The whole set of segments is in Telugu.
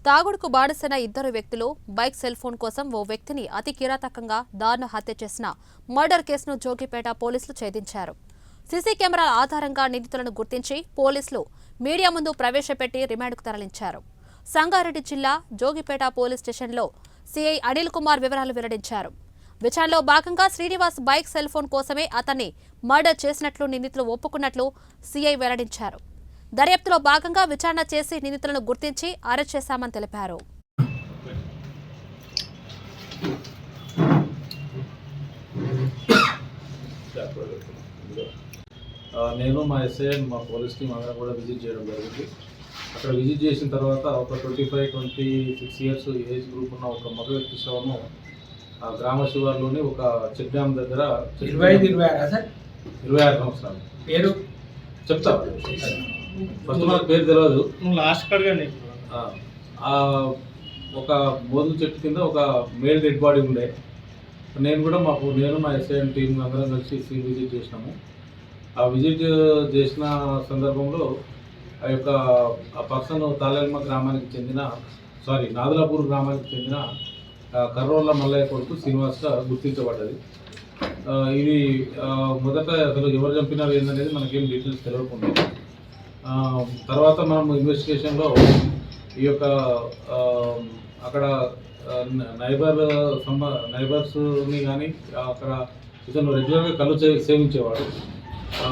తాగుడుకు బానిసైన ఇద్దరు వ్యక్తులు బైక్ సెల్ ఫోన్ కోసం ఓ వ్యక్తిని అతి కిరాతకంగా దారుణ హత్య చేసిన మర్డర్ కేసును జోగిపేట పోలీసులు ఛేదించారు. సీసీ కెమెరాల ఆధారంగా నిందితులను గుర్తించి పోలీసులు మీడియా ముందు ప్రవేశపెట్టి రిమాండ్కు తరలించారు. సంగారెడ్డి జిల్లా జోగిపేట పోలీస్ స్టేషన్లో సీఐ అనిల్ కుమార్ వివరాలు వెల్లడించారు. విచారణలో భాగంగా శ్రీనివాస్ బైక్ సెల్ ఫోన్ కోసమే అతన్ని మర్డర్ చేసినట్లు నిందితులు ఒప్పుకున్నట్లు సీఐ వెల్లడించారు. దర్యాప్తులో భాగంగా విచారణ చేసి నిందితులను గుర్తించి అరెస్ట్ చేశామని తెలిపారు. నేను మా ఎస్ఐ మా పోలీస్ టీం అందరం కూడా విజిట్ చేయడం జరిగింది. అక్కడ విజిట్ చేసిన తర్వాత ఒక 25-26 ఇయర్స్ ఏజ్ గ్రూప్ ఉన్న ఒక మగ వ్యక్తి శవము గ్రామ శివార్లోని ఒక చెక్ డ్యామ్ దగ్గర 26 సంవత్సరాలు పేరు చెప్తా. ఫస్ట్ నాకు పేరు తెలియదు. లాస్ట్ కడగండి. ఒక మోదుగు చెట్టు కింద ఒక మేల్ డెడ్ బాడీ ఉండే. నేను మా ఎస్ఐ టీం అందరం కలిసి సీన్ విజిట్ చేసినాము. ఆ విజిట్ చేసిన సందర్భంలో ఆ పర్సన్ తాళెల్మ గ్రామానికి చెందిన నాదులాపూర్ గ్రామానికి చెందిన కర్రోళ్ళ మల్లయ్య కొడుకు శ్రీనివాస్గా గుర్తించబడ్డది. ఇది మొదట అసలు ఎవరు చంపినారు ఏందనేది మనకేం డీటెయిల్స్ తెలియకుండా తర్వాత మనం ఇన్వెస్టిగేషన్లో ఈ యొక్క అక్కడ నైబర్స్ని కానీ అక్కడ ఇతను రెగ్యులర్గా కళ్ళు సేవించేవాడు.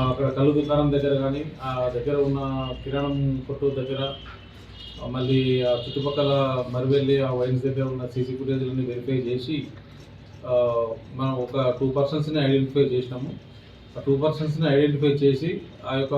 అక్కడ కళ్ళు దుకాణం దగ్గర కానీ ఆ దగ్గర ఉన్న కిరాణం కొట్టు దగ్గర మళ్ళీ ఆ చుట్టుపక్కల మరివెళ్ళి ఆ వైన్స్ దగ్గర ఉన్న సీసీ ఫుటేజ్లన్నీ వెరిఫై చేసి మనం ఒక 2 పర్సన్స్ని ఐడెంటిఫై చేసినాము. ఆ 2 పర్సన్స్ని ఐడెంటిఫై చేసి ఆ యొక్క